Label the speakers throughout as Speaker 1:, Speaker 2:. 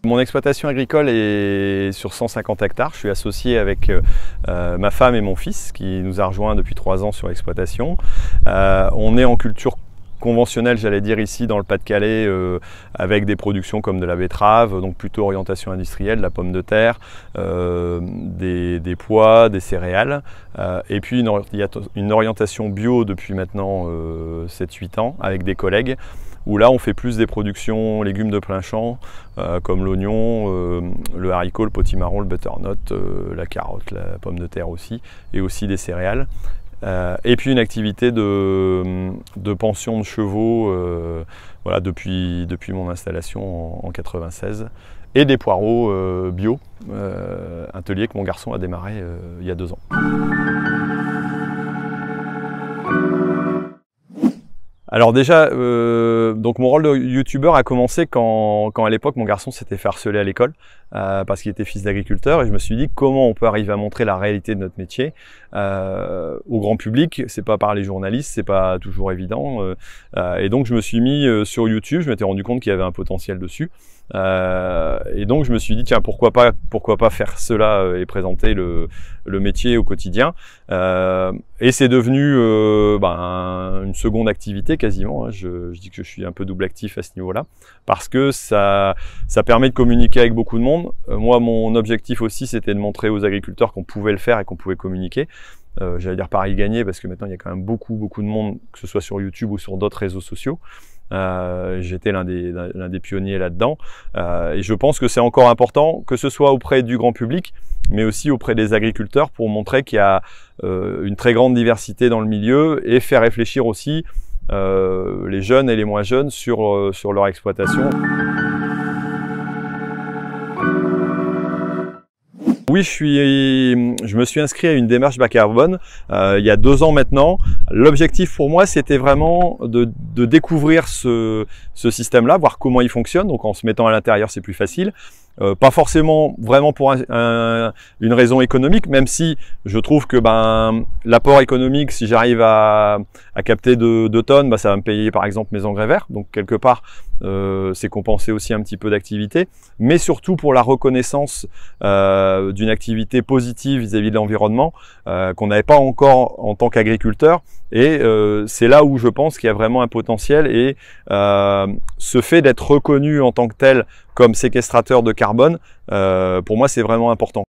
Speaker 1: Mon exploitation agricole est sur 150 hectares. Je suis associé avec ma femme et mon fils qui nous a rejoints depuis 3 ans sur l'exploitation. On est en culture conventionnelle, j'allais dire ici dans le Pas-de-Calais, avec des productions comme de la betterave, donc plutôt orientation industrielle, la pomme de terre, des pois, des céréales, et puis une orientation bio depuis maintenant 7-8 ans avec des collègues, où là on fait plus des productions légumes de plein champ, comme l'oignon, le haricot, le potimarron, le butternut, la carotte, la pomme de terre aussi, et aussi des céréales. Et puis une activité de pension de chevaux voilà, depuis mon installation en 96, et des poireaux bio, atelier que mon garçon a démarré il y a 2 ans. Alors déjà, donc mon rôle de youtubeur a commencé quand à l'époque mon garçon s'était fait harceler à l'école parce qu'il était fils d'agriculteur, et je me suis dit comment on peut arriver à montrer la réalité de notre métier au grand public. C'est pas par les journalistes, c'est pas toujours évident, et donc je me suis mis sur YouTube. Je m'étais rendu compte qu'il y avait un potentiel dessus, et donc je me suis dit tiens, pourquoi pas faire cela et présenter le métier au quotidien, et c'est devenu une seconde activité quasiment, hein. Je dis que je suis un peu double actif à ce niveau-là, parce que ça permet de communiquer avec beaucoup de monde. Moi, mon objectif aussi, c'était de montrer aux agriculteurs qu'on pouvait le faire et qu'on pouvait communiquer. J'allais dire pari gagné, parce que maintenant il y a quand même beaucoup de monde, que ce soit sur YouTube ou sur d'autres réseaux sociaux. J'étais l'un des pionniers là-dedans, et je pense que c'est encore important, que ce soit auprès du grand public, mais aussi auprès des agriculteurs, pour montrer qu'il y a une très grande diversité dans le milieu, et faire réfléchir aussi les jeunes et les moins jeunes sur leur exploitation. Oui, je me suis inscrit à une démarche bas carbone il y a 2 ans maintenant. L'objectif pour moi, c'était vraiment de découvrir ce système-là, voir comment il fonctionne. Donc en se mettant à l'intérieur, c'est plus facile. Pas forcément vraiment pour une raison économique, même si je trouve que l'apport économique, si j'arrive à capter 2 tonnes, ça va me payer par exemple mes engrais verts. Donc quelque part, c'est compenser aussi un petit peu d'activité, mais surtout pour la reconnaissance d'une activité positive vis-à-vis de l'environnement qu'on n'avait pas encore en tant qu'agriculteur. Et c'est là où je pense qu'il y a vraiment un potentiel, et ce fait d'être reconnu en tant que tel comme séquestrateur de carbone, pour moi c'est vraiment important.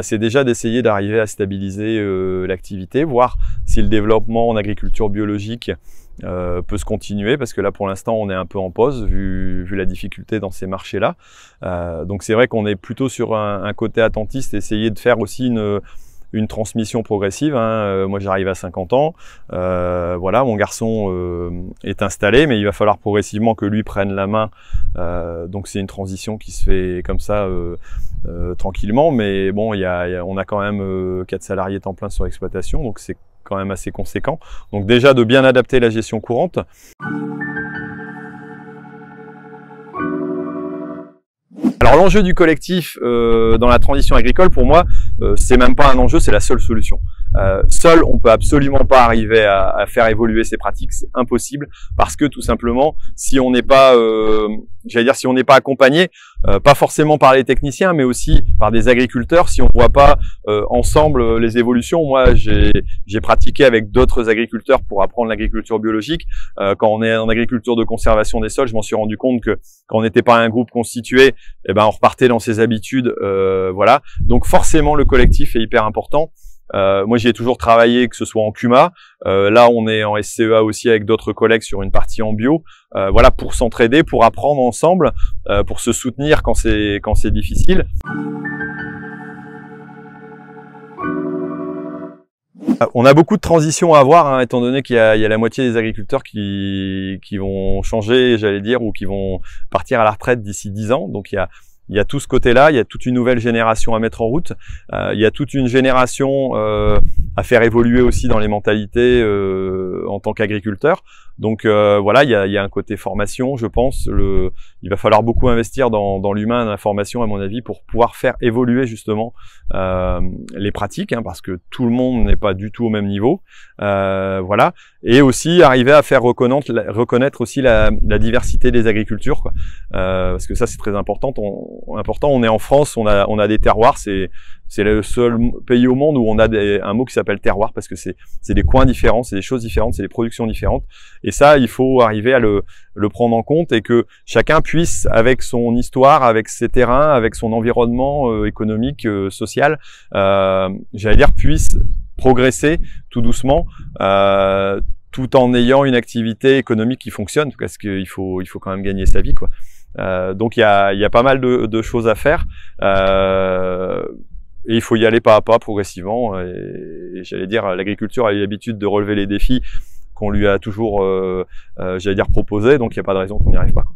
Speaker 1: C'est déjà d'essayer d'arriver à stabiliser l'activité, voir si le développement en agriculture biologique peut se continuer, parce que là pour l'instant on est un peu en pause vu la difficulté dans ces marchés-là. Donc c'est vrai qu'on est plutôt sur un côté attentiste, essayer de faire aussi une transmission progressive, hein. Moi j'arrive à 50 ans, voilà, mon garçon est installé, mais il va falloir progressivement que lui prenne la main, donc c'est une transition qui se fait comme ça tranquillement, mais bon, on a quand même 4 salariés temps plein sur l'exploitation, donc c'est quand même assez conséquent. Donc déjà de bien adapter la gestion courante. Alors l'enjeu du collectif dans la transition agricole, pour moi, c'est même pas un enjeu, c'est la seule solution. Seul, on peut absolument pas arriver à faire évoluer ces pratiques, c'est impossible, parce que tout simplement, si on n'est pas, si on n'est pas accompagné, pas forcément par les techniciens, mais aussi par des agriculteurs, si on voit pas ensemble les évolutions. Moi, j'ai pratiqué avec d'autres agriculteurs pour apprendre l'agriculture biologique. Quand on est en agriculture de conservation des sols, je m'en suis rendu compte que quand on n'était pas un groupe constitué, on repartait dans ses habitudes, voilà. Donc forcément, le collectif est hyper important. Moi, j'y ai toujours travaillé, que ce soit en CUMA. Là, on est en SCEA aussi avec d'autres collègues sur une partie en bio. Voilà, pour s'entraider, pour apprendre ensemble, pour se soutenir quand c'est difficile. On a beaucoup de transitions à avoir, hein, étant donné qu'il y a la moitié des agriculteurs qui vont changer, j'allais dire, ou qui vont partir à la retraite d'ici 10 ans. Donc il y a tout ce côté-là, il y a toute une nouvelle génération à mettre en route, il y a toute une génération à faire évoluer aussi dans les mentalités en tant qu'agriculteur. Donc voilà, il y a un côté formation, je pense. Il va falloir beaucoup investir dans l'humain, dans la formation, à mon avis, pour pouvoir faire évoluer justement les pratiques, hein, parce que tout le monde n'est pas du tout au même niveau. Voilà, et aussi arriver à faire reconnaître aussi la diversité des agricultures, quoi. Parce que ça c'est très important. On est en France, on a des terroirs. C'est le seul pays au monde où on a un mot qui s'appelle terroir, parce que c'est des coins différents, c'est des choses différentes, c'est des productions différentes. Et ça, il faut arriver à le prendre en compte, et que chacun puisse, avec son histoire, avec ses terrains, avec son environnement économique, social, j'allais dire, puisse progresser tout doucement, tout en ayant une activité économique qui fonctionne, parce qu'il faut quand même gagner sa vie, quoi. Donc il y a pas mal de choses à faire. Et il faut y aller pas à pas, progressivement. Et j'allais dire, l'agriculture a eu l'habitude de relever les défis qu'on lui a toujours, j'allais dire, proposés. Donc il n'y a pas de raison qu'on n'y arrive pas, quoi.